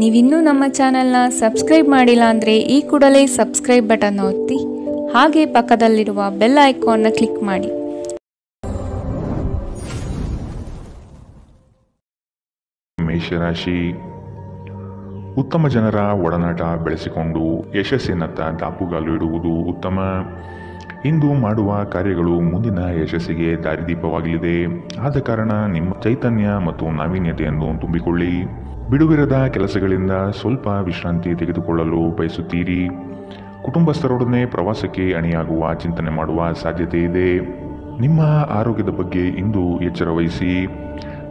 ನೀವಿನ್ನೂ ನಮ್ಮ ಚಾನೆಲ್ನ ಸಬ್ಸ್ಕ್ರೈಬ್ ಮಾಡಿಲ್ಲ ಅಂದರೆ ಈ ಕೂಡಲೇ ಸಬ್ಸ್ಕ್ರೈಬ್ ಬಟನ್ ಒತ್ತಿ ಹಾಗೆ ಪಕ್ಕದಲ್ಲಿರುವ ಬೆಲ್ ಐಕಾನ್ನ ಕ್ಲಿಕ್ ಮಾಡಿ. ಮೇಷರಾಶಿ, ಉತ್ತಮ ಜನರ ಒಡನಾಟ ಬೆಳೆಸಿಕೊಂಡು ಯಶಸ್ಸಿನತ್ತ ದಾಪುಗಾಲು ಇಡುವುದು ಉತ್ತಮ. ಇಂದು ಮಾಡುವ ಕಾರ್ಯಗಳು ಮುಂದಿನ ಯಶಸ್ಸಿಗೆ ದಾರಿದೀಪವಾಗಲಿದೆ. ಆದ ಕಾರಣ ನಿಮ್ಮ ಚೈತನ್ಯ ಮತ್ತು ನಾವೀನ್ಯತೆಯನ್ನು ತುಂಬಿಕೊಳ್ಳಿ. ಬಿಡುವಿರದ ಕೆಲಸಗಳಿಂದ ಸ್ವಲ್ಪ ವಿಶ್ರಾಂತಿ ತೆಗೆದುಕೊಳ್ಳಲು ಬಯಸುತ್ತೀರಿ. ಕುಟುಂಬಸ್ಥರೊಡನೆ ಪ್ರವಾಸಕ್ಕೆ ಅಣಿಯಾಗುವ ಚಿಂತನೆ ಮಾಡುವ ಸಾಧ್ಯತೆ ಇದೆ. ನಿಮ್ಮ ಆರೋಗ್ಯದ ಬಗ್ಗೆ ಇಂದು ಎಚ್ಚರ ವಹಿಸಿ.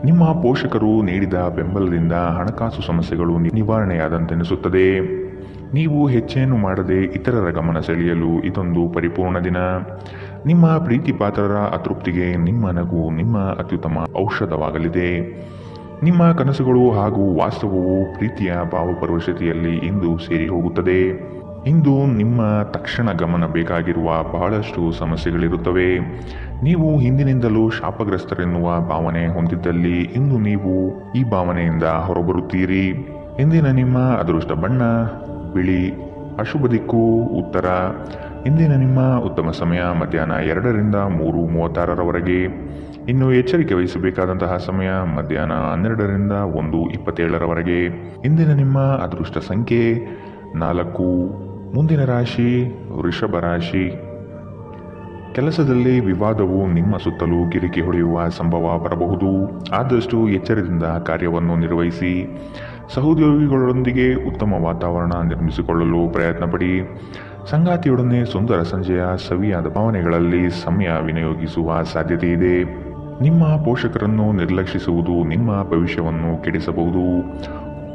ನಿಮ್ಮ ಪೋಷಕರು ನೀಡಿದ ಬೆಂಬಲದಿಂದ ಹಣಕಾಸು ಸಮಸ್ಯೆಗಳು ನಿವಾರಣೆಯಾದಂತೆನಿಸುತ್ತದೆ. ನೀವು ಹೆಚ್ಚೇನು ಮಾಡದೆ ಇತರರ ಗಮನ ಸೆಳೆಯಲು ಇದೊಂದು ಪರಿಪೂರ್ಣ ದಿನ. ನಿಮ್ಮ ಪ್ರೀತಿ ಪಾತ್ರರ ಅತೃಪ್ತಿಗೆ ನಿಮ್ಮ ನಗು ನಿಮ್ಮ ಅತ್ಯುತ್ತಮ ಔಷಧವಾಗಲಿದೆ. ನಿಮ್ಮ ಕನಸುಗಳು ಹಾಗೂ ವಾಸ್ತವವು ಪ್ರೀತಿಯ ಭಾವಪರವಶತೆಯಲ್ಲಿ ಇಂದು ಸೇರಿ ಹೋಗುತ್ತದೆ. ಇಂದು ನಿಮ್ಮ ತಕ್ಷಣ ಗಮನ ಬೇಕಾಗಿರುವ ಬಹಳಷ್ಟು ಸಮಸ್ಯೆಗಳಿರುತ್ತವೆ. ನೀವು ಹಿಂದಿನಿಂದಲೂ ಶಾಪಗ್ರಸ್ತರೆನ್ನುವ ಭಾವನೆ ಹೊಂದಿದ್ದಲ್ಲಿ ಇಂದು ನೀವು ಈ ಭಾವನೆಯಿಂದ ಹೊರಬರುತ್ತೀರಿ. ಇಂದಿನ ನಿಮ್ಮ ಅದೃಷ್ಟ ಬಣ್ಣ ಬಿಳಿ. ಅಶುಭ ದಿಕ್ಕು ಉತ್ತರ. ಇಂದಿನ ನಿಮ್ಮ ಉತ್ತಮ ಸಮಯ ಮಧ್ಯಾಹ್ನ 2ರಿಂದ 3:36ರವರೆಗೆ. ಇನ್ನು ಎಚ್ಚರಿಕೆ ವಹಿಸಬೇಕಾದಂತಹ ಸಮಯ ಮಧ್ಯಾಹ್ನ 12ರಿಂದ 1:27ರವರೆಗೆ. ಇಂದಿನ ನಿಮ್ಮ ಅದೃಷ್ಟ ಸಂಖ್ಯೆ 4. ಮುಂದಿನ ರಾಶಿ ವೃಷಭ ರಾಶಿ. ಕೆಲಸದಲ್ಲಿ ವಿವಾದವು ನಿಮ್ಮ ಸುತ್ತಲೂ ಗಿರಿಕಿ ಹೊಡೆಯುವ ಸಂಭವ ಬರಬಹುದು. ಆದಷ್ಟು ಎಚ್ಚರದಿಂದ ಕಾರ್ಯವನ್ನು ನಿರ್ವಹಿಸಿ. ಸಹೋದ್ಯೋಗಿಗಳೊಂದಿಗೆ ಉತ್ತಮ ವಾತಾವರಣ ನಿರ್ಮಿಸಿಕೊಳ್ಳಲು ಪ್ರಯತ್ನ ಪಡಿ. ಸಂಗಾತಿಯೊಡನೆ ಸುಂದರ ಸಂಜೆಯ ಸವಿಯಾದ ಭಾವನೆಗಳಲ್ಲಿ ಸಮಯ ವಿನಿಯೋಗಿಸುವ ಸಾಧ್ಯತೆ ಇದೆ. ನಿಮ್ಮ ಪೋಷಕರನ್ನು ನಿರ್ಲಕ್ಷಿಸುವುದು ನಿಮ್ಮ ಭವಿಷ್ಯವನ್ನು ಕೆಡಿಸಬಹುದು.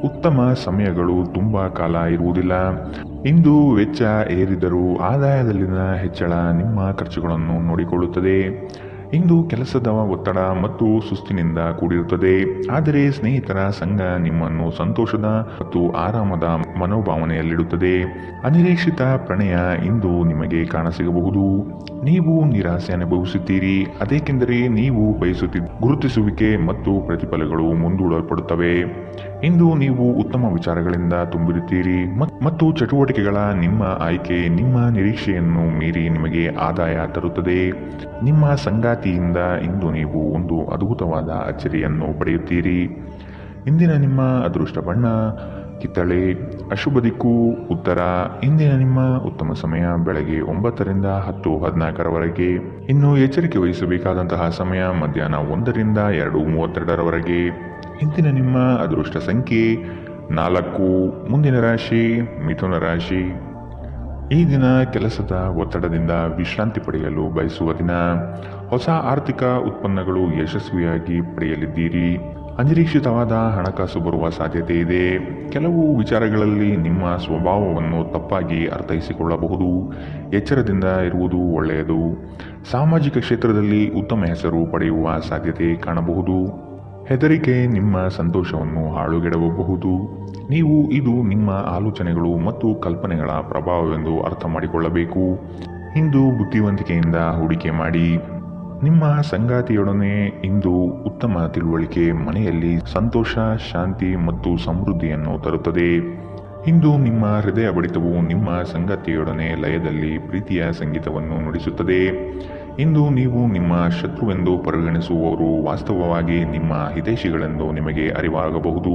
ಉತ್ತಮ ಸಮಯಗಳು ತುಂಬ ಕಾಲ ಇರುವುದಿಲ್ಲ. ಇಂದು ವೆಚ್ಚ ಏರಿದರೂ ಆದಾಯದಲ್ಲಿನ ಹೆಚ್ಚಳ ನಿಮ್ಮ ಖರ್ಚುಗಳನ್ನು ನೋಡಿಕೊಳ್ಳುತ್ತದೆ. ಇಂದು ಕೆಲಸದ ಒತ್ತಡ ಮತ್ತು ಸುಸ್ತಿನಿಂದ ಕೂಡಿರುತ್ತದೆ. ಆದರೆ ಸ್ನೇಹಿತರ ಸಂಘ ನಿಮ್ಮನ್ನು ಸಂತೋಷದ ಮತ್ತು ಆರಾಮದ ಮನೋಭಾವನೆಯಲ್ಲಿಡುತ್ತದೆ. ಅನಿರೀಕ್ಷಿತ ಪ್ರಣಯ ಇಂದು ನಿಮಗೆ ಕಾಣಸಿಗಬಹುದು. ನೀವು ನಿರಾಸೆ ಅನುಭವಿಸುತ್ತೀರಿ. ಅದೇಕೆಂದರೆ ನೀವು ಬಯಸುತ್ತಿದ್ದ ಗುರುತಿಸುವಿಕೆ ಮತ್ತು ಪ್ರತಿಫಲಗಳು ಮುಂದೂಡಲ್ಪಡುತ್ತವೆ. ಇಂದು ನೀವು ಉತ್ತಮ ವಿಚಾರಗಳಿಂದ ತುಂಬಿರುತ್ತೀರಿ ಮತ್ತು ಚಟುವಟಿಕೆಗಳ ನಿಮ್ಮ ಆಯ್ಕೆ ನಿಮ್ಮ ನಿರೀಕ್ಷೆಯನ್ನು ಮೀರಿ ನಿಮಗೆ ಆದಾಯ ತರುತ್ತದೆ. ನಿಮ್ಮ ಸಂಗಾತಿಯಿಂದ ಇಂದು ನೀವು ಒಂದು ಅದ್ಭುತವಾದ ಅಚ್ಚರಿಯನ್ನು ಪಡೆಯುತ್ತೀರಿ. ಇಂದಿನ ನಿಮ್ಮ ಅದೃಷ್ಟ ಬಣ್ಣ ಕಿತ್ತಳೆ. ಅಶುಭ ದಿಕ್ಕು ಉತ್ತರ. ಇಂದಿನ ನಿಮ್ಮ ಉತ್ತಮ ಸಮಯ ಬೆಳಗ್ಗೆ 9ರಿಂದ 10:14ರವರೆಗೆ. ಇನ್ನು ಎಚ್ಚರಿಕೆ ವಹಿಸಬೇಕಾದಂತಹ ಸಮಯ ಮಧ್ಯಾಹ್ನ 1ರಿಂದ 2:32ರವರೆಗೆ. ಇಂದಿನ ನಿಮ್ಮ ಅದೃಷ್ಟ ಸಂಖ್ಯೆ 4. ಮುಂದಿನ ರಾಶಿ ಮಿಥುನ ರಾಶಿ. ಈ ದಿನ ಕೆಲಸದ ಒತ್ತಡದಿಂದ ವಿಶ್ರಾಂತಿ ಪಡೆಯಲು ಬಯಸುವ ದಿನ. ಹೊಸ ಆರ್ಥಿಕ ಉತ್ಪನ್ನಗಳು ಯಶಸ್ವಿಯಾಗಿ ಪಡೆಯಲಿದ್ದೀರಿ. ಅನಿರೀಕ್ಷಿತವಾದ ಹಣಕಾಸು ಬರುವ ಸಾಧ್ಯತೆ ಇದೆ. ಕೆಲವು ವಿಚಾರಗಳಲ್ಲಿ ನಿಮ್ಮ ಸ್ವಭಾವವನ್ನು ತಪ್ಪಾಗಿ ಅರ್ಥೈಸಿಕೊಳ್ಳಬಹುದು. ಎಚ್ಚರದಿಂದ ಇರುವುದು ಒಳ್ಳೆಯದು. ಸಾಮಾಜಿಕ ಕ್ಷೇತ್ರದಲ್ಲಿ ಉತ್ತಮ ಹೆಸರು ಪಡೆಯುವ ಸಾಧ್ಯತೆ ಕಾಣಬಹುದು. ಹೆದರಿಕೆ ನಿಮ್ಮ ಸಂತೋಷವನ್ನು ಹಾಳುಗೆಡಬಹುದು. ನೀವು ಇದು ನಿಮ್ಮ ಆಲೋಚನೆಗಳು ಮತ್ತು ಕಲ್ಪನೆಗಳ ಪ್ರಭಾವವೆಂದು ಅರ್ಥ ಮಾಡಿಕೊಳ್ಳಬೇಕು. ಇಂದು ಬುದ್ಧಿವಂತಿಕೆಯಿಂದ ಹೂಡಿಕೆ ಮಾಡಿ. ನಿಮ್ಮ ಸಂಗಾತಿಯೊಡನೆ ಇಂದು ಉತ್ತಮ ತಿಳುವಳಿಕೆ ಮನೆಯಲ್ಲಿ ಸಂತೋಷ, ಶಾಂತಿ ಮತ್ತು ಸಮೃದ್ಧಿಯನ್ನು ತರುತ್ತದೆ. ಇಂದು ನಿಮ್ಮ ಹೃದಯ ಬಡಿತವು ನಿಮ್ಮ ಸಂಗಾತಿಯೊಡನೆ ಲಯದಲ್ಲಿ ಪ್ರೀತಿಯ ಸಂಗೀತವನ್ನು ನುಡಿಸುತ್ತದೆ. ಇಂದು ನೀವು ನಿಮ್ಮ ಶತ್ರುವೆಂದು ಪರಿಗಣಿಸುವವರು ವಾಸ್ತವವಾಗಿ ನಿಮ್ಮ ಹಿತೈಷಿಗಳೆಂದು ನಿಮಗೆ ಅರಿವಾಗಬಹುದು.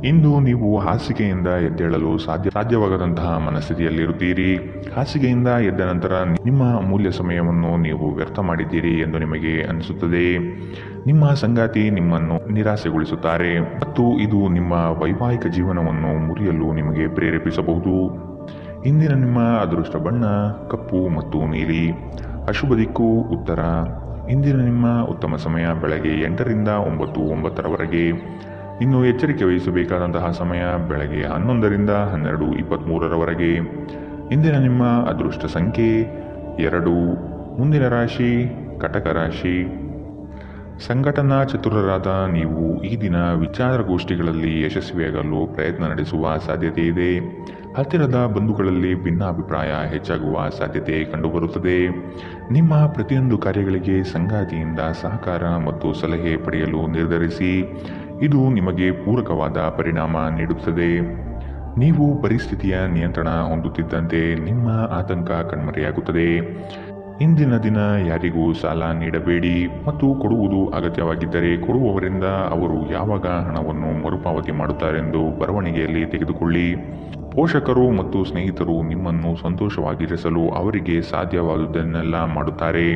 ಇಂದು ನೀವು ಹಾಸಿಗೆಯಿಂದ ಎದ್ದೇಳಲು ಸಾಧ್ಯವಾಗದಂತಹ ಮನಸ್ಥಿತಿಯಲ್ಲಿರುತ್ತೀರಿ. ಹಾಸಿಗೆಯಿಂದ ಎದ್ದ ನಂತರ ನಿಮ್ಮ ಅಮೂಲ್ಯ ಸಮಯವನ್ನು ನೀವು ವ್ಯರ್ಥ ಮಾಡಿದ್ದೀರಿ ಎಂದು ನಿಮಗೆ ಅನಿಸುತ್ತದೆ. ನಿಮ್ಮ ಸಂಗಾತಿ ನಿಮ್ಮನ್ನು ನಿರಾಸೆಗೊಳಿಸುತ್ತಾರೆ ಮತ್ತು ಇದು ನಿಮ್ಮ ವೈವಾಹಿಕ ಜೀವನವನ್ನು ಮುರಿಯಲು ನಿಮಗೆ ಪ್ರೇರೇಪಿಸಬಹುದು. ಇಂದಿನ ನಿಮ್ಮ ಅದೃಷ್ಟ ಬಣ್ಣ ಕಪ್ಪು ಮತ್ತು ನೀಲಿ. ಅಶುಭ ದಿಕ್ಕು ಉತ್ತರ. ಇಂದಿನ ನಿಮ್ಮ ಉತ್ತಮ ಸಮಯ ಬೆಳಗ್ಗೆ 8ರಿಂದ 9:09ರವರೆಗೆ. ಇನ್ನು ಎಚ್ಚರಿಕೆ ವಹಿಸಬೇಕಾದಂತಹ ಸಮಯ ಬೆಳಗ್ಗೆ 11ರಿಂದ 12:23ರವರೆಗೆ. ಇಂದಿನ ನಿಮ್ಮ ಅದೃಷ್ಟ ಸಂಖ್ಯೆ 2. ಮುಂದಿನ ರಾಶಿ ಕಟಕ ರಾಶಿ. ಸಂಘಟನಾ ಚತುರರಾದ ನೀವು ಈ ದಿನ ವಿಚಾರಗೋಷ್ಠಿಗಳಲ್ಲಿ ಯಶಸ್ವಿಯಾಗಲು ಪ್ರಯತ್ನ ನಡೆಸುವ ಸಾಧ್ಯತೆ ಇದೆ. ಹತ್ತಿರದ ಬಂಧುಗಳಲ್ಲಿ ಭಿನ್ನಾಭಿಪ್ರಾಯ ಹೆಚ್ಚಾಗುವ ಸಾಧ್ಯತೆ ಕಂಡುಬರುತ್ತದೆ. ನಿಮ್ಮ ಪ್ರತಿಯೊಂದು ಕಾರ್ಯಗಳಿಗೆ ಸಂಗಾತಿಯಿಂದ ಸಹಕಾರ ಮತ್ತು ಸಲಹೆ ಪಡೆಯಲು ನಿರ್ಧರಿಸಿ. ಇದು ನಿಮಗೆ ಪೂರಕವಾದ ಪರಿಣಾಮ ನೀಡುತ್ತದೆ. ನೀವು ಪರಿಸ್ಥಿತಿಯ ನಿಯಂತ್ರಣ ಹೊಂದುತ್ತಿದ್ದಂತೆ ನಿಮ್ಮ ಆತಂಕ ಕಣ್ಮರೆಯಾಗುತ್ತದೆ. ಇಂದಿನ ದಿನ ಯಾರಿಗೂ ಸಾಲ ನೀಡಬೇಡಿ ಮತ್ತು ಕೊಡುವುದು ಅಗತ್ಯವಾಗಿದ್ದರೆ ಕೊಡುವವರಿಂದ ಅವರು ಯಾವಾಗ ಹಣವನ್ನು ಮರುಪಾವತಿ ಮಾಡುತ್ತಾರೆಂದು ಬರವಣಿಗೆಯಲ್ಲಿ ತೆಗೆದುಕೊಳ್ಳಿ. ಪೋಷಕರು ಮತ್ತು ಸ್ನೇಹಿತರು ನಿಮ್ಮನ್ನು ಸಂತೋಷವಾಗಿರಿಸಲು ಅವರಿಗೆ ಸಾಧ್ಯವಾದುದನ್ನೆಲ್ಲ ಮಾಡುತ್ತಾರೆ.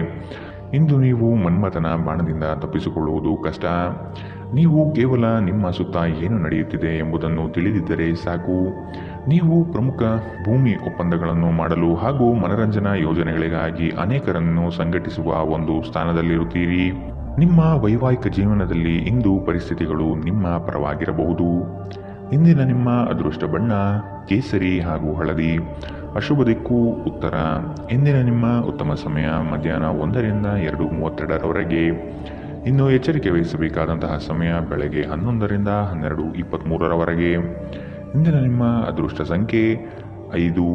ಇಂದು ನೀವು ಮನ್ಮಥನ ಬಾಣದಿಂದ ತಪ್ಪಿಸಿಕೊಳ್ಳುವುದು ಕಷ್ಟ. ನೀವು ಕೇವಲ ನಿಮ್ಮ ಸುತ್ತ ಏನು ನಡೆಯುತ್ತಿದೆ ಎಂಬುದನ್ನು ತಿಳಿದಿದ್ದರೆ ಸಾಕು. ನೀವು ಪ್ರಮುಖ ಭೂಮಿ ಒಪ್ಪಂದಗಳನ್ನು ಮಾಡಲು ಹಾಗೂ ಮನರಂಜನಾ ಯೋಜನೆಗಳಿಗಾಗಿ ಅನೇಕರನ್ನು ಸಂಘಟಿಸುವ ಒಂದು ಸ್ಥಾನದಲ್ಲಿರುತ್ತೀರಿ. ನಿಮ್ಮ ವೈವಾಹಿಕ ಜೀವನದಲ್ಲಿ ಇಂದು ಪರಿಸ್ಥಿತಿಗಳು ನಿಮ್ಮ ಪರವಾಗಿರಬಹುದು. ಇಂದಿನ ನಿಮ್ಮ ಅದೃಷ್ಟ ಬಣ್ಣ ಕೇಸರಿ ಹಾಗೂ ಹಳದಿ. ಅಶುಭ ದಿಕ್ಕು ಉತ್ತರ. ಇಂದಿನ ನಿಮ್ಮ ಉತ್ತಮ ಸಮಯ ಮಧ್ಯಾಹ್ನ 1ರಿಂದ 2:32ರವರೆಗೆ. ಇನ್ನು ಎಚ್ಚರಿಕೆ ವಹಿಸಬೇಕಾದಂತಹ ಸಮಯ ಬೆಳಗ್ಗೆ 11ರಿಂದ 12:23ರವರೆಗೆ. ಇಂದಿನ ನಿಮ್ಮ ಅದೃಷ್ಟ ಸಂಖ್ಯೆ 5.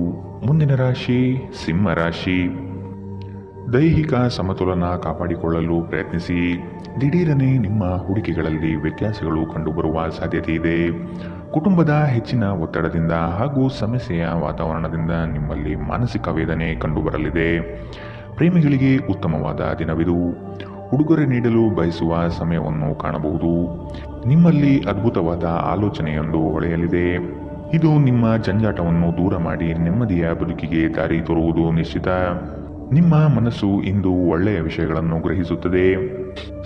ಮುಂದಿನ ರಾಶಿ ಸಿಂಹ ರಾಶಿ. ದೈಹಿಕ ಸಮತೋಲನ ಕಾಪಾಡಿಕೊಳ್ಳಲು ಪ್ರಯತ್ನಿಸಿ. ದಿಢೀರನೆ ನಿಮ್ಮ ಹೂಡಿಕೆಗಳಲ್ಲಿ ವ್ಯತ್ಯಾಸಗಳು ಕಂಡುಬರುವ ಸಾಧ್ಯತೆ ಇದೆ. ಕುಟುಂಬದ ಹೆಚ್ಚಿನ ಒತ್ತಡದಿಂದ ಹಾಗೂ ಸಮಸ್ಯೆಯ ವಾತಾವರಣದಿಂದ ನಿಮ್ಮಲ್ಲಿ ಮಾನಸಿಕ ವೇದನೆ ಕಂಡುಬರಲಿದೆ. ಪ್ರೇಮಿಗಳಿಗೆ ಉತ್ತಮವಾದ ದಿನವಿದು. ಉಡುಗೊರೆ ನೀಡಲು ಬಯಸುವ ಸಮಯವನ್ನು ಕಾಣಬಹುದು. ನಿಮ್ಮಲ್ಲಿ ಅದ್ಭುತವಾದ ಆಲೋಚನೆಯೊಂದು ಹೊಳೆಯಲಿದೆ. ಇದು ನಿಮ್ಮ ಜಂಜಾಟವನ್ನು ದೂರ ಮಾಡಿ ನೆಮ್ಮದಿಯ ಬದುಕಿಗೆ ದಾರಿ ತೋರುವುದು ನಿಶ್ಚಿತ. ನಿಮ್ಮ ಮನಸ್ಸು ಇಂದು ಒಳ್ಳೆಯ ವಿಷಯಗಳನ್ನು ಗ್ರಹಿಸುತ್ತದೆ.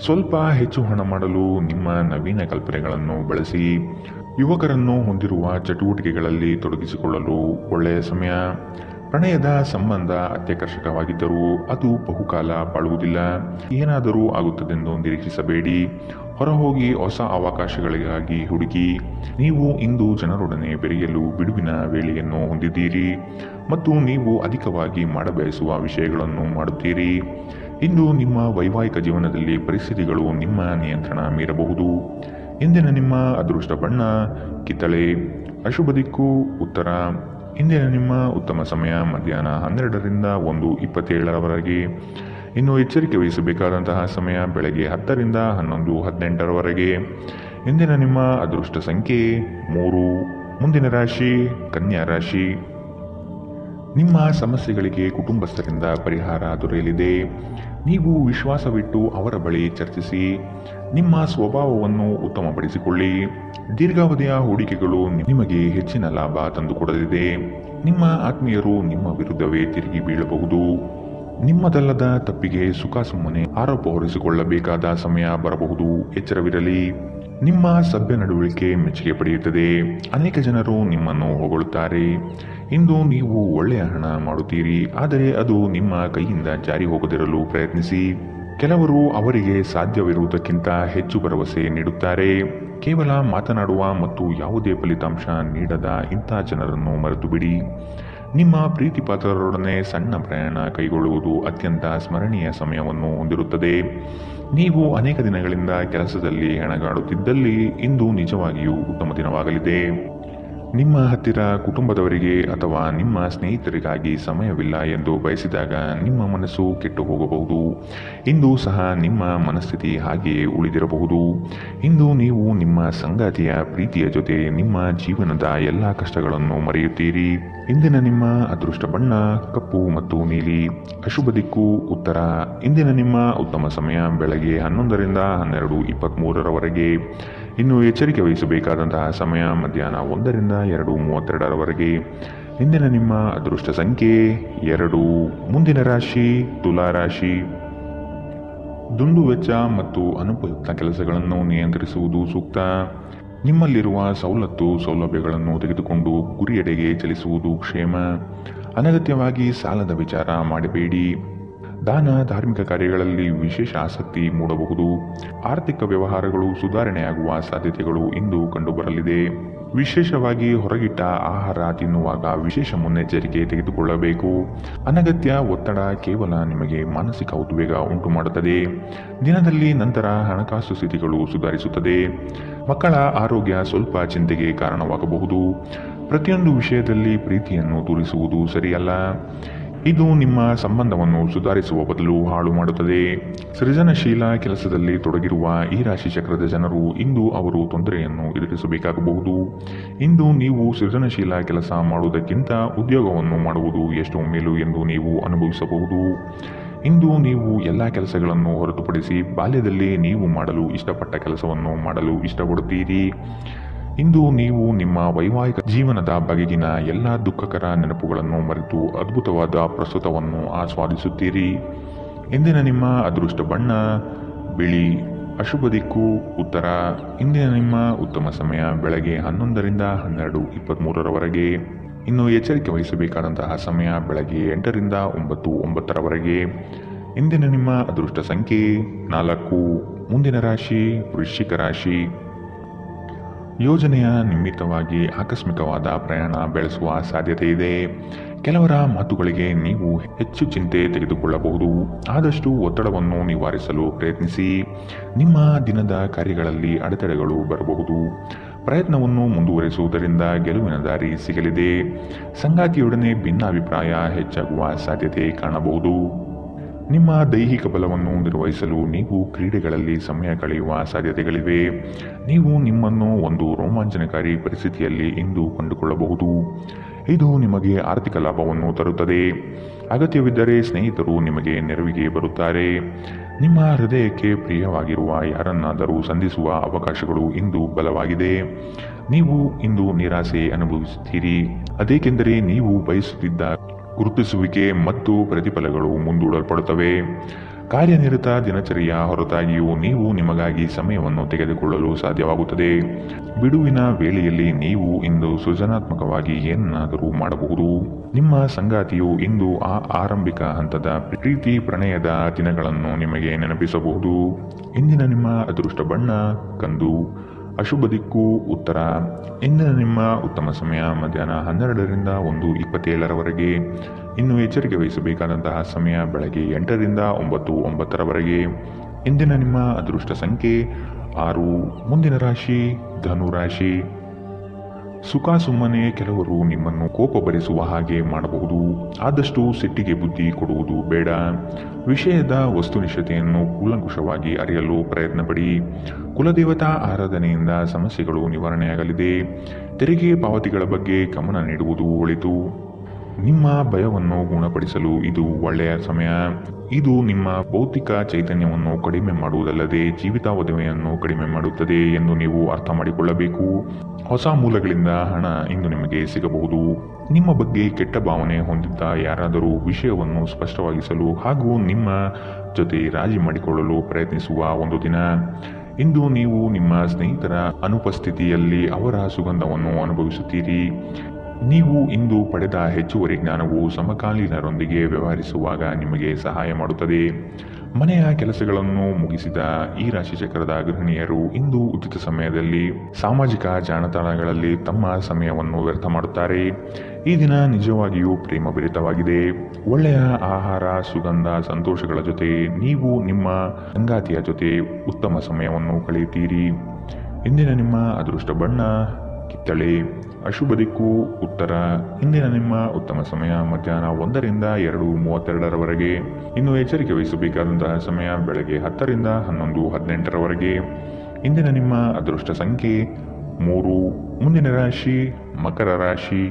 ಸ್ವಲ್ಪ ಹೆಚ್ಚು ಹಣ ಮಾಡಲು ನಿಮ್ಮ ನವೀನ ಕಲ್ಪನೆಗಳನ್ನು ಬಳಸಿ. ಯುವಕರನ್ನು ಹೊಂದಿರುವ ಚಟುವಟಿಕೆಗಳಲ್ಲಿ ತೊಡಗಿಸಿಕೊಳ್ಳಲು ಒಳ್ಳೆಯ ಸಮಯ. ಪ್ರಣಯದ ಸಂಬಂಧ ಅತ್ಯಾಕರ್ಷಕವಾಗಿದ್ದರೂ ಅದು ಬಹುಕಾಲ ಬಾಳುವುದಿಲ್ಲ. ಏನಾದರೂ ಆಗುತ್ತದೆಂದು ನಿರೀಕ್ಷಿಸಬೇಡಿ. ಹೊರಹೋಗಿ ಹೊಸ ಅವಕಾಶಗಳಿಗಾಗಿ ಹುಡುಕಿ. ನೀವು ಇಂದು ಜನರೊಡನೆ ಬೆರೆಯಲು ಬಿಡುವಿನ ವೇಳೆಯನ್ನು ಹೊಂದಿದ್ದೀರಿ ಮತ್ತು ನೀವು ಅಧಿಕವಾಗಿ ಮಾಡಬಯಸುವ ವಿಷಯಗಳನ್ನು ಮಾಡುತ್ತೀರಿ. ಇಂದು ನಿಮ್ಮ ವೈವಾಹಿಕ ಜೀವನದಲ್ಲಿ ಪರಿಸ್ಥಿತಿಗಳು ನಿಮ್ಮ ನಿಯಂತ್ರಣ ಮೀರಬಹುದು. ಇಂದಿನ ನಿಮ್ಮ ಅದೃಷ್ಟ ಬಣ್ಣ ಕಿತ್ತಳೆ. ಅಶುಭ ದಿಕ್ಕು ಉತ್ತರ. ಇಂದಿನ ನಿಮ್ಮ ಉತ್ತಮ ಸಮಯ ಮಧ್ಯಾಹ್ನ 12ರಿಂದ 1:27ರವರೆಗೆ. ಇನ್ನು ಎಚ್ಚರಿಕೆ ವಹಿಸಬೇಕಾದಂತಹ ಸಮಯ ಬೆಳಗ್ಗೆ 10ರಿಂದ 11:18ರವರೆಗೆ. ಇಂದಿನ ನಿಮ್ಮ ಅದೃಷ್ಟ ಸಂಖ್ಯೆ 3. ಮುಂದಿನ ರಾಶಿ ಕನ್ಯಾ ರಾಶಿ. ನಿಮ್ಮ ಸಮಸ್ಯೆಗಳಿಗೆ ಕುಟುಂಬಸ್ಥರಿಂದ ಪರಿಹಾರ ದೊರೆಯಲಿದೆ. ನೀವು ವಿಶ್ವಾಸವಿಟ್ಟು ಅವರ ಬಳಿ ಚರ್ಚಿಸಿ. ನಿಮ್ಮ ಸ್ವಭಾವವನ್ನು ಉತ್ತಮಪಡಿಸಿಕೊಳ್ಳಿ. ದೀರ್ಘಾವಧಿಯ ಹೂಡಿಕೆಗಳು ನಿಮಗೆ ಹೆಚ್ಚಿನ ಲಾಭ ತಂದುಕೊಡಲಿದೆ. ನಿಮ್ಮ ಆತ್ಮೀಯರು ನಿಮ್ಮ ವಿರುದ್ಧವೇ ತಿರುಗಿ ಬೀಳಬಹುದು. ನಿಮ್ಮದಲ್ಲದ ತಪ್ಪಿಗೆ ಸುಖ ಸುಮ್ಮನೆ ಆರೋಪ ಹೊರಿಸಿಕೊಳ್ಳಬೇಕಾದ ಸಮಯ ಬರಬಹುದು. ಎಚ್ಚರವಿರಲಿ. ನಿಮ್ಮ ಸಭ್ಯ ನಡವಳಿಕೆ ಮೆಚ್ಚುಗೆ ಪಡೆಯುತ್ತದೆ. ಅನೇಕ ಜನರು ನಿಮ್ಮನ್ನು ಹೊಗಳುತ್ತಾರೆ. ಇಂದು ನೀವು ಒಳ್ಳೆಯ ಹಣ ಮಾಡುತ್ತೀರಿ, ಆದರೆ ಅದು ನಿಮ್ಮ ಕೈಯಿಂದ ಜಾರಿ ಹೋಗದಿರಲು ಪ್ರಯತ್ನಿಸಿ. ಕೆಲವರು ಅವರಿಗೆ ಸಾಧ್ಯವಿರುವುದಕ್ಕಿಂತ ಹೆಚ್ಚು ಭರವಸೆ ನೀಡುತ್ತಾರೆ. ಕೇವಲ ಮಾತನಾಡುವ ಮತ್ತು ಯಾವುದೇ ಫಲಿತಾಂಶ ನೀಡದ ಇಂಥ ಜನರನ್ನು ಮರೆತು ಬಿಡಿ. ನಿಮ್ಮ ಪ್ರೀತಿಪಾತ್ರರೊಡನೆ ಸಣ್ಣ ಪ್ರಯಾಣ ಕೈಗೊಳ್ಳುವುದು ಅತ್ಯಂತ ಸ್ಮರಣೀಯ ಸಮಯವನ್ನು ಹೊಂದಿರುತ್ತದೆ. ನೀವು ಅನೇಕ ದಿನಗಳಿಂದ ಕೆಲಸದಲ್ಲಿ ಹೆಣಗಾಡುತ್ತಿದ್ದಲ್ಲಿ ಇಂದು ನಿಜವಾಗಿಯೂ ಉತ್ತಮ ದಿನವಾಗಲಿದೆ. ನಿಮ್ಮ ಹತ್ತಿರ ಕುಟುಂಬದವರಿಗೆ ಅಥವಾ ನಿಮ್ಮ ಸ್ನೇಹಿತರಿಗಾಗಿ ಸಮಯವಿಲ್ಲ ಎಂದು ಬಯಸಿದಾಗ ನಿಮ್ಮ ಮನಸ್ಸು ಕೆಟ್ಟು ಹೋಗಬಹುದು. ಇಂದು ಸಹ ನಿಮ್ಮ ಮನಸ್ಥಿತಿ ಹಾಗೆಯೇ ಉಳಿದಿರಬಹುದು. ಇಂದು ನೀವು ನಿಮ್ಮ ಸಂಗಾತಿಯ ಪ್ರೀತಿಯ ಜೊತೆ ನಿಮ್ಮ ಜೀವನದ ಎಲ್ಲ ಕಷ್ಟಗಳನ್ನು ಮರೆಯುತ್ತೀರಿ. ಇಂದಿನ ನಿಮ್ಮ ಅದೃಷ್ಟ ಬಣ್ಣ ಕಪ್ಪು ಮತ್ತು ನೀಲಿ. ಅಶುಭ ದಿಕ್ಕು ಉತ್ತರ. ಇಂದಿನ ನಿಮ್ಮ ಉತ್ತಮ ಸಮಯ ಬೆಳಗ್ಗೆ 11ರಿಂದ 12:23ರವರೆಗೆ. ಇನ್ನು ಎಚ್ಚರಿಕೆ ವಹಿಸಬೇಕಾದಂತಹ ಸಮಯ ಮಧ್ಯಾಹ್ನ 1ರಿಂದ 2:32ರವರೆಗೆ. ಇಂದಿನ ನಿಮ್ಮ ಅದೃಷ್ಟ ಸಂಖ್ಯೆ 2. ಮುಂದಿನ ರಾಶಿ ತುಲಾ ರಾಶಿ. ದುಂದು ವೆಚ್ಚ ಮತ್ತು ಅನುಪಯುಕ್ತ ಕೆಲಸಗಳನ್ನು ನಿಯಂತ್ರಿಸುವುದು ಸೂಕ್ತ. ನಿಮ್ಮಲ್ಲಿರುವ ಸೌಲಭ್ಯಗಳನ್ನು ತೆಗೆದುಕೊಂಡು ಗುರಿಯೆಡೆಗೆ ಚಲಿಸುವುದು ಕ್ಷೇಮ. ಅನಗತ್ಯವಾಗಿ ಸಾಲದ ವಿಚಾರ ಮಾಡಬೇಡಿ. ದಾನ ಧಾರ್ಮಿಕ ಕಾರ್ಯಗಳಲ್ಲಿ ವಿಶೇಷ ಆಸಕ್ತಿ ಮೂಡಬಹುದು. ಆರ್ಥಿಕ ವ್ಯವಹಾರಗಳು ಸುಧಾರಣೆಯಾಗುವ ಸಾಧ್ಯತೆಗಳು ಇಂದು ಕಂಡುಬರಲಿದೆ. ವಿಶೇಷವಾಗಿ ಹೊರಗಿಟ್ಟ ಆಹಾರ ತಿನ್ನುವಾಗ ವಿಶೇಷ ಮುನ್ನೆಚ್ಚರಿಕೆ ತೆಗೆದುಕೊಳ್ಳಬೇಕು. ಅನಗತ್ಯ ಒತ್ತಡ ಕೇವಲ ನಿಮಗೆ ಮಾನಸಿಕ ಉದ್ವೇಗ ಉಂಟು ಮಾಡುತ್ತದೆ. ದಿನದಲ್ಲಿ ನಂತರ ಹಣಕಾಸು ಸ್ಥಿತಿಗಳು ಸುಧಾರಿಸುತ್ತದೆ. ಮಕ್ಕಳ ಆರೋಗ್ಯ ಸ್ವಲ್ಪ ಚಿಂತೆಗೆ ಕಾರಣವಾಗಬಹುದು. ಪ್ರತಿಯೊಂದು ವಿಷಯದಲ್ಲಿ ಪ್ರೀತಿಯನ್ನು ತೋರಿಸುವುದು ಸರಿಯಲ್ಲ. ಇದು ನಿಮ್ಮ ಸಂಬಂಧವನ್ನು ಸುಧಾರಿಸುವ ಬದಲು ಹಾಳು ಮಾಡುತ್ತದೆ. ಸೃಜನಶೀಲ ಕೆಲಸದಲ್ಲಿ ತೊಡಗಿರುವ ಈ ರಾಶಿ ಚಕ್ರದ ಜನರು ಇಂದು ಅವರು ತೊಂದರೆಯನ್ನು ಎದುರಿಸಬೇಕಾಗಬಹುದು. ಇಂದು ನೀವು ಸೃಜನಶೀಲ ಕೆಲಸ ಮಾಡುವುದಕ್ಕಿಂತ ಉದ್ಯೋಗವನ್ನು ಮಾಡುವುದು ಎಷ್ಟು ಮೇಲು ಎಂದು ನೀವು ಅನುಭವಿಸಬಹುದು. ಇಂದು ನೀವು ಎಲ್ಲ ಕೆಲಸಗಳನ್ನು ಹೊರತುಪಡಿಸಿ ಬಾಲ್ಯದಲ್ಲಿ ನೀವು ಮಾಡಲು ಇಷ್ಟಪಟ್ಟ ಕೆಲಸವನ್ನು ಮಾಡಲು ಇಷ್ಟಪಡುತ್ತೀರಿ. ಇಂದು ನೀವು ನಿಮ್ಮ ವೈವಾಹಿಕ ಜೀವನದ ಬಗೆಗಿನ ಎಲ್ಲ ದುಃಖಕರ ನೆನಪುಗಳನ್ನು ಮರೆತು ಅದ್ಭುತವಾದ ಪ್ರಸ್ತುತವನ್ನು ಆಸ್ವಾದಿಸುತ್ತೀರಿ. ಇಂದಿನ ನಿಮ್ಮ ಅದೃಷ್ಟ ಬಣ್ಣ ಬಿಳಿ. ಅಶುಭ ದಿಕ್ಕು ಉತ್ತರ. ಇಂದಿನ ನಿಮ್ಮ ಉತ್ತಮ ಸಮಯ ಬೆಳಗ್ಗೆ 11ರಿಂದ 12:23 ಇನ್ನು ಎಚ್ಚರಿಕೆ ವಹಿಸಬೇಕಾದಂತಹ ಸಮಯ ಬೆಳಗ್ಗೆ 8ರಿಂದ 9:09 ಇಂದಿನ ನಿಮ್ಮ ಅದೃಷ್ಟ ಸಂಖ್ಯೆ 4. ಮುಂದಿನ ರಾಶಿ ವೃಶ್ಚಿಕ ರಾಶಿ. ಯೋಜನೆಯ ನಿಮಿತ್ತವಾಗಿ ಆಕಸ್ಮಿಕವಾದ ಪ್ರಯಾಣ ಬೆಳೆಸುವ ಸಾಧ್ಯತೆ ಇದೆ. ಕೆಲವರ ಮಾತುಗಳಿಗೆ ನೀವು ಹೆಚ್ಚು ಚಿಂತೆ ತೆಗೆದುಕೊಳ್ಳಬಹುದು. ಆದಷ್ಟು ಒತ್ತಡವನ್ನು ನಿವಾರಿಸಲು ಪ್ರಯತ್ನಿಸಿ. ನಿಮ್ಮ ದಿನದ ಕಾರ್ಯಗಳಲ್ಲಿ ಅಡೆತಡೆಗಳು ಬರಬಹುದು. ಪ್ರಯತ್ನವನ್ನು ಮುಂದುವರಿಸುವುದರಿಂದ ಗೆಲುವಿನ ದಾರಿ ಸಿಗಲಿದೆ. ಸಂಗಾತಿಯೊಡನೆ ಭಿನ್ನಾಭಿಪ್ರಾಯ ಹೆಚ್ಚಾಗುವ ಸಾಧ್ಯತೆ ಕಾಣಬಹುದು. ನಿಮ್ಮ ದೈಹಿಕ ಬಲವನ್ನು ನಿರ್ವಹಿಸಲು ನೀವು ಕ್ರೀಡೆಗಳಲ್ಲಿ ಸಮಯ ಕಳೆಯುವ ಸಾಧ್ಯತೆಗಳಿವೆ. ನೀವು ನಿಮ್ಮನ್ನು ಒಂದು ರೋಮಾಂಚನಕಾರಿ ಪರಿಸ್ಥಿತಿಯಲ್ಲಿ ಇಂದು ಕಂಡುಕೊಳ್ಳಬಹುದು. ಇದು ನಿಮಗೆ ಆರ್ಥಿಕ ಲಾಭವನ್ನು ತರುತ್ತದೆ. ಅಗತ್ಯವಿದ್ದರೆ ಸ್ನೇಹಿತರು ನಿಮಗೆ ನೆರವಿಗೆ ಬರುತ್ತಾರೆ. ನಿಮ್ಮ ಹೃದಯಕ್ಕೆ ಪ್ರಿಯವಾಗಿರುವ ಯಾರನ್ನಾದರೂ ಸಂಧಿಸುವ ಅವಕಾಶಗಳು ಇಂದು ಬಲವಾಗಿದೆ. ನೀವು ಇಂದು ನಿರಾಸೆ ಅನುಭವಿಸುತ್ತೀರಿ. ಅದೇಕೆಂದರೆ ನೀವು ಬಯಸುತ್ತಿದ್ದ ಗುರುತಿಸುವಿಕೆ ಮತ್ತು ಪ್ರತಿಫಲಗಳು ಮುಂದೂಡಲ್ಪಡುತ್ತವೆ. ಕಾರ್ಯನಿರತ ದಿನಚರಿಯ ಹೊರತಾಗಿಯೂ ನೀವು ನಿಮಗಾಗಿ ಸಮಯವನ್ನು ತೆಗೆದುಕೊಳ್ಳಲು ಸಾಧ್ಯವಾಗುತ್ತದೆ. ಬಿಡುವಿನ ವೇಳೆಯಲ್ಲಿ ನೀವು ಇಂದು ಸೃಜನಾತ್ಮಕವಾಗಿ ಏನನ್ನಾದರೂ ಮಾಡಬಹುದು. ನಿಮ್ಮ ಸಂಗಾತಿಯು ಇಂದು ಆ ಆರಂಭಿಕ ಹಂತದ ಪ್ರೀತಿ ಪ್ರಣಯದ ದಿನಗಳನ್ನು ನಿಮಗೆ ನೆನಪಿಸಬಹುದು. ಇಂದಿನ ನಿಮ್ಮ ಅದೃಷ್ಟ ಬಣ್ಣ ಕಂದು. ಅಶುಭ ದಿಕ್ಕು ಉತ್ತರ. ಇಂದಿನ ನಿಮ್ಮ ಉತ್ತಮ ಸಮಯ ಮಧ್ಯಾಹ್ನ 12ರಿಂದ 1:27 ಇನ್ನು ಎಚ್ಚರಿಕೆ ವಹಿಸಬೇಕಾದಂತಹ ಸಮಯ ಬೆಳಗ್ಗೆ 8ರಿಂದ 9:09 ಇಂದಿನ ನಿಮ್ಮ ಅದೃಷ್ಟ ಸಂಖ್ಯೆ 6. ಮುಂದಿನ ರಾಶಿ ಧನು ರಾಶಿ. ಸುಖ ಸುಮ್ಮನೆ ಕೆಲವರು ನಿಮ್ಮನ್ನು ಕೋಪ ಭರಿಸುವ ಹಾಗೆ ಮಾಡಬಹುದು. ಆದಷ್ಟು ಸಿಟ್ಟಿಗೆ ಬುದ್ಧಿ ಕೊಡುವುದು ಬೇಡ. ವಿಷಯದ ವಸ್ತುನಿಷ್ಠತೆಯನ್ನು ಕೂಲಂಕುಷವಾಗಿ ಅರಿಯಲು ಪ್ರಯತ್ನಪಡಿ. ಕುಲದೇವತಾ ಆರಾಧನೆಯಿಂದ ಸಮಸ್ಯೆಗಳು ನಿವಾರಣೆಯಾಗಲಿದೆ. ತೆರಿಗೆ ಪಾವತಿಗಳ ಬಗ್ಗೆ ಗಮನ ನೀಡುವುದು ಒಳಿತು. ನಿಮ್ಮ ಭಯವನ್ನು ಗುಣಪಡಿಸಲು ಇದು ಒಳ್ಳೆಯ ಸಮಯ. ಇದು ನಿಮ್ಮ ಭೌತಿಕ ಚೈತನ್ಯವನ್ನು ಕಡಿಮೆ ಮಾಡುವುದಲ್ಲದೆ ಜೀವಿತಾವಧಿಯನ್ನು ಕಡಿಮೆ ಮಾಡುತ್ತದೆ ಎಂದು ನೀವು ಅರ್ಥ ಮಾಡಿಕೊಳ್ಳಬೇಕು. ಹೊಸ ಮೂಲಗಳಿಂದ ಹಣ ಇಂದು ನಿಮಗೆ ಸಿಗಬಹುದು. ನಿಮ್ಮ ಬಗ್ಗೆ ಕೆಟ್ಟ ಭಾವನೆ ಹೊಂದಿದ್ದ ಯಾರಾದರೂ ವಿಷಯವನ್ನು ಸ್ಪಷ್ಟವಾಗಿಸಲು ಹಾಗೂ ನಿಮ್ಮ ಜೊತೆ ರಾಜಿ ಮಾಡಿಕೊಳ್ಳಲು ಪ್ರಯತ್ನಿಸುವ ಒಂದು ದಿನ. ಇಂದು ನೀವು ನಿಮ್ಮ ಸ್ನೇಹಿತರ ಅನುಪಸ್ಥಿತಿಯಲ್ಲಿ ಅವರ ಸುಗಂಧವನ್ನು ಅನುಭವಿಸುತ್ತೀರಿ. ನೀವು ಇಂದು ಪಡೆದ ಹೆಚ್ಚುವರಿ ಜ್ಞಾನವು ಸಮಕಾಲೀನರೊಂದಿಗೆ ವ್ಯವಹರಿಸುವಾಗ ನಿಮಗೆ ಸಹಾಯ ಮಾಡುತ್ತದೆ. ಮನೆಯ ಕೆಲಸಗಳನ್ನು ಮುಗಿಸಿದ ಈ ರಾಶಿಚಕ್ರದ ಗೃಹಿಣಿಯರು ಇಂದು ಉಚಿತ ಸಮಯದಲ್ಲಿ ಸಾಮಾಜಿಕ ಜಾಲತಾಣಗಳಲ್ಲಿ ತಮ್ಮ ಸಮಯವನ್ನು ವ್ಯರ್ಥ ಮಾಡುತ್ತಾರೆ. ಈ ದಿನ ನಿಜವಾಗಿಯೂ ಪ್ರೇಮಭರಿತವಾಗಿದೆ. ಒಳ್ಳೆಯ ಆಹಾರ, ಸುಗಂಧ, ಸಂತೋಷಗಳ ಜೊತೆ ನೀವು ನಿಮ್ಮ ಸಂಗಾತಿಯ ಜೊತೆ ಉತ್ತಮ ಸಮಯವನ್ನು ಕಳೆಯುತ್ತೀರಿ. ಇಂದಿನ ನಿಮ್ಮ ಅದೃಷ್ಟ ಬಣ್ಣ ಕಿತ್ತಳೆ. ಅಶುಭ ದಿಕ್ಕು ಉತ್ತರ. ಇಂದಿನ ನಿಮ್ಮ ಉತ್ತಮ ಸಮಯ ಮಧ್ಯಾಹ್ನ 1ರಿಂದ 2:32 ಇನ್ನು ಎಚ್ಚರಿಕೆ ವಹಿಸಬೇಕಾದಂತಹ ಸಮಯ ಬೆಳಗ್ಗೆ 10ರಿಂದ 11:18 ಇಂದಿನ ನಿಮ್ಮ ಅದೃಷ್ಟ ಸಂಖ್ಯೆ 3. ಮುಂದಿನ ರಾಶಿ ಮಕರ ರಾಶಿ.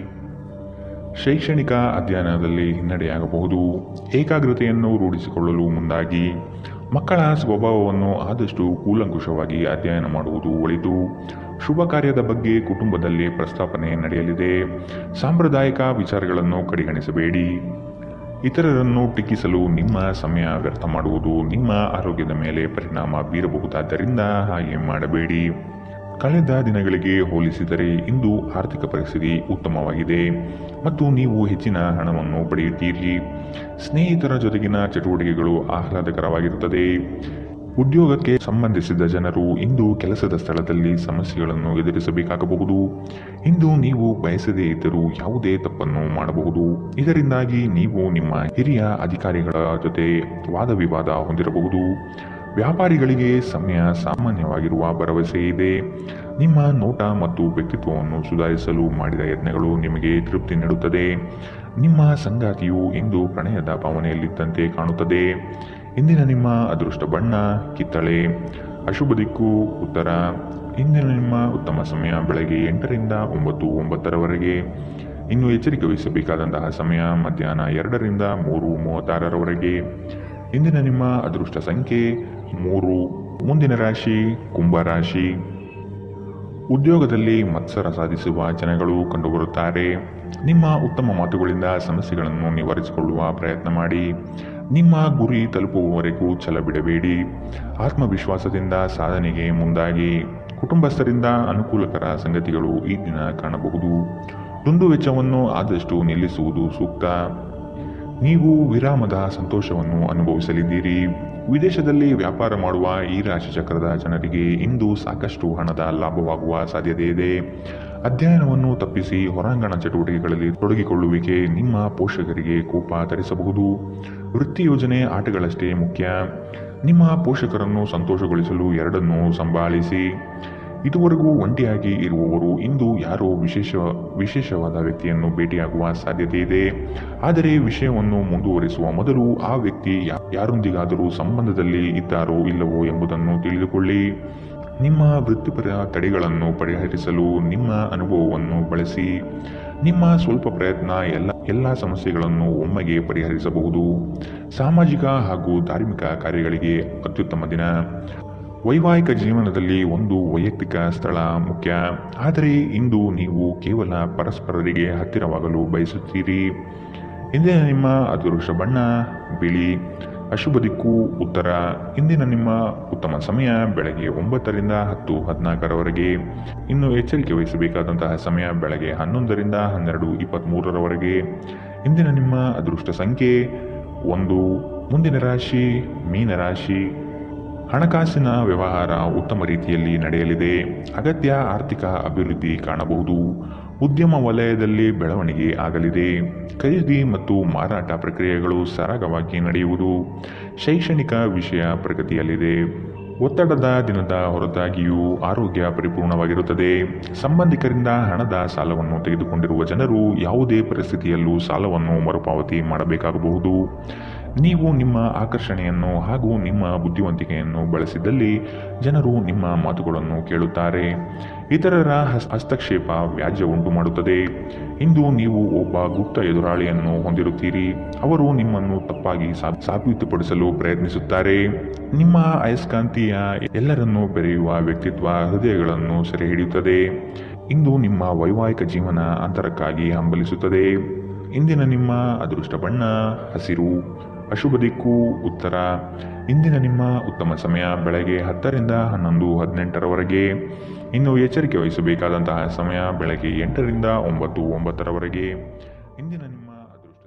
ಶೈಕ್ಷಣಿಕ ಅಧ್ಯಯನದಲ್ಲಿ ಹಿನ್ನಡೆಯಾಗಬಹುದು. ಏಕಾಗ್ರತೆಯನ್ನು ರೂಢಿಸಿಕೊಳ್ಳಲು ಮುಂದಾಗಿ. ಮಕ್ಕಳ ಸ್ವಭಾವವನ್ನು ಆದಷ್ಟು ಕೂಲಂಕುಷವಾಗಿ ಅಧ್ಯಯನ ಮಾಡುವುದು ಒಳಿತು. ಶುಭ ಕಾರ್ಯದ ಬಗ್ಗೆ ಕುಟುಂಬದಲ್ಲಿ ಪ್ರಸ್ತಾಪನೆ ನಡೆಯಲಿದೆ. ಸಾಂಪ್ರದಾಯಿಕ ವಿಚಾರಗಳನ್ನು ಕಡೆಗಣಿಸಬೇಡಿ. ಇತರರನ್ನು ಟೀಕಿಸಲು ನಿಮ್ಮ ಸಮಯ ವ್ಯರ್ಥ ಮಾಡುವುದು ನಿಮ್ಮ ಆರೋಗ್ಯದ ಮೇಲೆ ಪರಿಣಾಮ ಬೀರಬಹುದಾದ್ದರಿಂದ ಹಾಗೆ ಮಾಡಬೇಡಿ. ಕಳೆದ ದಿನಗಳಿಗೆ ಹೋಲಿಸಿದರೆ ಇಂದು ಆರ್ಥಿಕ ಪರಿಸ್ಥಿತಿ ಉತ್ತಮವಾಗಿದೆ ಮತ್ತು ನೀವು ಹೆಚ್ಚಿನ ಹಣವನ್ನು ಪಡೆಯುತ್ತೀರಿ. ಸ್ನೇಹಿತರ ಜೊತೆಗಿನ ಚಟುವಟಿಕೆಗಳು ಆಹ್ಲಾದಕರವಾಗಿರುತ್ತದೆ. ಉದ್ಯೋಗಕ್ಕೆ ಸಂಬಂಧಿಸಿದ ಜನರು ಇಂದು ಕೆಲಸದ ಸ್ಥಳದಲ್ಲಿ ಸಮಸ್ಯೆಗಳನ್ನು ಎದುರಿಸಬೇಕಾಗಬಹುದು. ಇಂದು ನೀವು ಬಯಸದೇ ಇದ್ದರೂ ಯಾವುದೇ ತಪ್ಪನ್ನು ಮಾಡಬಹುದು. ಇದರಿಂದಾಗಿ ನೀವು ನಿಮ್ಮ ಹಿರಿಯ ಅಧಿಕಾರಿಗಳ ಜೊತೆ ವಾದವಿವಾದ ಹೊಂದಿರಬಹುದು. ವ್ಯಾಪಾರಿಗಳಿಗೆ ಸಮಯ ಸಾಮಾನ್ಯವಾಗಿರುವ ಭರವಸೆ ಇದೆ. ನಿಮ್ಮ ನೋಟ ಮತ್ತು ವ್ಯಕ್ತಿತ್ವವನ್ನು ಸುಧಾರಿಸಲು ಮಾಡಿದ ಯತ್ನಗಳು ನಿಮಗೆ ತೃಪ್ತಿ ನೀಡುತ್ತದೆ. ನಿಮ್ಮ ಸಂಗಾತಿಯು ಇಂದು ಪ್ರಣಯದ ಭಾವನೆಯಲ್ಲಿದ್ದಂತೆ ಕಾಣುತ್ತದೆ. ಇಂದಿನ ನಿಮ್ಮ ಅದೃಷ್ಟ ಬಣ್ಣ ಕಿತ್ತಳೆ. ಅಶುಭ ದಿಕ್ಕು ಉತ್ತರ. ಇಂದಿನ ನಿಮ್ಮ ಉತ್ತಮ ಸಮಯ ಬೆಳಗ್ಗೆ 8ರಿಂದ 9:09 ಇನ್ನು ಎಚ್ಚರಿಕೆ ವಹಿಸಬೇಕಾದಂತಹ ಸಮಯ ಮಧ್ಯಾಹ್ನ 2ರಿಂದ 3:36 ಇಂದಿನ ನಿಮ್ಮ ಅದೃಷ್ಟ ಸಂಖ್ಯೆ 3. ಮುಂದಿನ ರಾಶಿ ಕುಂಭರಾಶಿ. ಉದ್ಯೋಗದಲ್ಲಿ ಮತ್ಸರ ಸಾಧಿಸುವ ಜನಗಳು ಕಂಡುಬರುತ್ತಾರೆ. ನಿಮ್ಮ ಉತ್ತಮ ಮಾತುಗಳಿಂದ ಸಮಸ್ಯೆಗಳನ್ನು ನಿವಾರಿಸಿಕೊಳ್ಳುವ ಪ್ರಯತ್ನ ಮಾಡಿ. ನಿಮ್ಮ ಗುರಿ ತಲುಪುವವರೆಗೂ ಛಲ ಬಿಡಬೇಡಿ. ಆತ್ಮವಿಶ್ವಾಸದಿಂದ ಸಾಧನೆಗೆ ಮುಂದಾಗಿ. ಕುಟುಂಬಸ್ಥರಿಂದ ಅನುಕೂಲಕರ ಸಂಗತಿಗಳು ಈ ದಿನ ಕಾಣಬಹುದು. ದುಂದು ವೆಚ್ಚವನ್ನು ಆದಷ್ಟು ನಿಲ್ಲಿಸುವುದು ಸೂಕ್ತ. ನೀವು ವಿರಾಮದ ಸಂತೋಷವನ್ನು ಅನುಭವಿಸಲಿದ್ದೀರಿ. ವಿದೇಶದಲ್ಲಿ ವ್ಯಾಪಾರ ಮಾಡುವ ಈ ರಾಶಿ ಚಕ್ರದ ಜನರಿಗೆ ಇಂದು ಸಾಕಷ್ಟು ಹಣದ ಲಾಭವಾಗುವ ಸಾಧ್ಯತೆ ಇದೆ. ಅಧ್ಯಯನವನ್ನು ತಪ್ಪಿಸಿ ಹೊರಾಂಗಣ ಚಟುವಟಿಕೆಗಳಲ್ಲಿ ತೊಡಗಿಕೊಳ್ಳುವಿಕೆ ನಿಮ್ಮ ಪೋಷಕರಿಗೆ ಕೋಪ ತರಿಸಬಹುದು. ವೃತ್ತಿ ಯೋಜನೆ ಆಟಗಳಷ್ಟೇ ಮುಖ್ಯ. ನಿಮ್ಮ ಪೋಷಕರನ್ನು ಸಂತೋಷಗೊಳಿಸಲು ಎರಡನ್ನೂ ಸಂಭಾಳಿಸಿ. ಇದುವರೆಗೂ ಒಂಟಿಯಾಗಿ ಇರುವವರು ಇಂದು ಯಾರೋ ವಿಶೇಷವಾದ ವ್ಯಕ್ತಿಯನ್ನು ಭೇಟಿಯಾಗುವ ಸಾಧ್ಯತೆ ಇದೆ. ಆದರೆ ವಿಷಯವನ್ನು ಮುಂದುವರಿಸುವ ಮೊದಲು ಆ ವ್ಯಕ್ತಿ ಯಾರೊಂದಿಗಾದರೂ ಸಂಬಂಧದಲ್ಲಿ ಇದ್ದಾರೋ ಇಲ್ಲವೋ ಎಂಬುದನ್ನು ತಿಳಿದುಕೊಳ್ಳಿ. ನಿಮ್ಮ ವೃತ್ತಿಪರ ತಡೆಗಳನ್ನು ಪರಿಹರಿಸಲು ನಿಮ್ಮ ಅನುಭವವನ್ನು ಬಳಸಿ. ನಿಮ್ಮ ಸ್ವಲ್ಪ ಪ್ರಯತ್ನ ಎಲ್ಲ ಸಮಸ್ಯೆಗಳನ್ನು ಒಮ್ಮೆಗೆ ಪರಿಹರಿಸಬಹುದು. ಸಾಮಾಜಿಕ ಹಾಗೂ ಧಾರ್ಮಿಕ ಕಾರ್ಯಗಳಿಗೆ ಅತ್ಯುತ್ತಮ ದಿನ. ವೈವಾಹಿಕ ಜೀವನದಲ್ಲಿ ಒಂದು ವೈಯಕ್ತಿಕ ಸ್ಥಳ ಮುಖ್ಯ. ಆದರೆ ಇಂದು ನೀವು ಕೇವಲ ಪರಸ್ಪರರಿಗೆ ಹತ್ತಿರವಾಗಲು ಬಯಸುತ್ತೀರಿ. ಇಂದಿನ ನಿಮ್ಮ ಅದೃಷ್ಟ ಬಣ್ಣ ಬಿಳಿ. ಅಶುಭ ದಿಕ್ಕು ಉತ್ತರ. ಇಂದಿನ ನಿಮ್ಮ ಉತ್ತಮ ಸಮಯ ಬೆಳಗ್ಗೆ 9ರಿಂದ 10:14 ಇನ್ನು ಎಚ್ಚರಿಕೆ ವಹಿಸಬೇಕಾದಂತಹ ಸಮಯ ಬೆಳಗ್ಗೆ 11ರಿಂದ 12:23 ಇಂದಿನ ನಿಮ್ಮ ಅದೃಷ್ಟ ಸಂಖ್ಯೆ 1. ಮುಂದಿನ ರಾಶಿ ಮೀನರಾಶಿ. ಹಣಕಾಸಿನ ವ್ಯವಹಾರ ಉತ್ತಮ ರೀತಿಯಲ್ಲಿ ನಡೆಯಲಿದೆ. ಅಗತ್ಯ ಆರ್ಥಿಕ ಅಭಿವೃದ್ಧಿ ಕಾಣಬಹುದು. ಉದ್ಯಮ ವಲಯದಲ್ಲಿ ಬೆಳವಣಿಗೆ ಆಗಲಿದೆ. ಖರೀದಿ ಮತ್ತು ಮಾರಾಟ ಪ್ರಕ್ರಿಯೆಗಳು ಸರಾಗವಾಗಿ ನಡೆಯುವುದು. ಶೈಕ್ಷಣಿಕ ವಿಷಯ ಪ್ರಗತಿಯಲ್ಲಿದೆ. ಒತ್ತಡದ ದಿನದ ಹೊರತಾಗಿಯೂ ಆರೋಗ್ಯ ಪರಿಪೂರ್ಣವಾಗಿರುತ್ತದೆ. ಸಂಬಂಧಿಕರಿಂದ ಹಣದ ಸಾಲವನ್ನು ತೆಗೆದುಕೊಂಡಿರುವ ಜನರು ಯಾವುದೇ ಪರಿಸ್ಥಿತಿಯಲ್ಲೂ ಸಾಲವನ್ನು ಮರುಪಾವತಿ ಮಾಡಬೇಕಾಗಬಹುದು. ನೀವು ನಿಮ್ಮ ಆಕರ್ಷಣೆಯನ್ನು ಹಾಗೂ ನಿಮ್ಮ ಬುದ್ಧಿವಂತಿಕೆಯನ್ನು ಬಳಸಿದಲ್ಲಿ ಜನರು ನಿಮ್ಮ ಮಾತುಗಳನ್ನು ಕೇಳುತ್ತಾರೆ. ಇತರರ ಹಸ್ತಕ್ಷೇಪ ವ್ಯಾಜ್ಯ ಉಂಟು ಮಾಡುತ್ತದೆ. ಇಂದು ನೀವು ಒಬ್ಬ ಗುಪ್ತ ಎದುರಾಳಿಯನ್ನು ಹೊಂದಿರುತ್ತೀರಿ. ಅವರು ನಿಮ್ಮನ್ನು ತಪ್ಪಾಗಿ ಸಾಬೀತುಪಡಿಸಲು ಪ್ರಯತ್ನಿಸುತ್ತಾರೆ. ನಿಮ್ಮ ಅಯಸ್ಕಾಂತೀಯ ಎಲ್ಲರನ್ನೂ ಬೆರೆಯುವ ವ್ಯಕ್ತಿತ್ವ ಹೃದಯಗಳನ್ನು ಸೆರೆ ಹಿಡಿಯುತ್ತದೆ. ಇಂದು ನಿಮ್ಮ ವೈವಾಹಿಕ ಜೀವನ ಅಂತರಕ್ಕಾಗಿ ಹಂಬಲಿಸುತ್ತದೆ. ಇಂದಿನ ನಿಮ್ಮ ಅದೃಷ್ಟ ಬಣ್ಣ ಹಸಿರು. ಅಶುಭ ದಿಕ್ಕು ಉತ್ತರ. ಇಂದಿನ ನಿಮ್ಮ ಉತ್ತಮ ಸಮಯ ಬೆಳಗ್ಗೆ 10ರಿಂದ 11:18 ಇನ್ನು ಎಚ್ಚರಿಕೆ ವಹಿಸಬೇಕಾದಂತಹ ಸಮಯ ಬೆಳಗ್ಗೆ 8ರಿಂದ 9:09 ಇಂದಿನ ನಿಮ್ಮ ಅದೃಷ್ಟ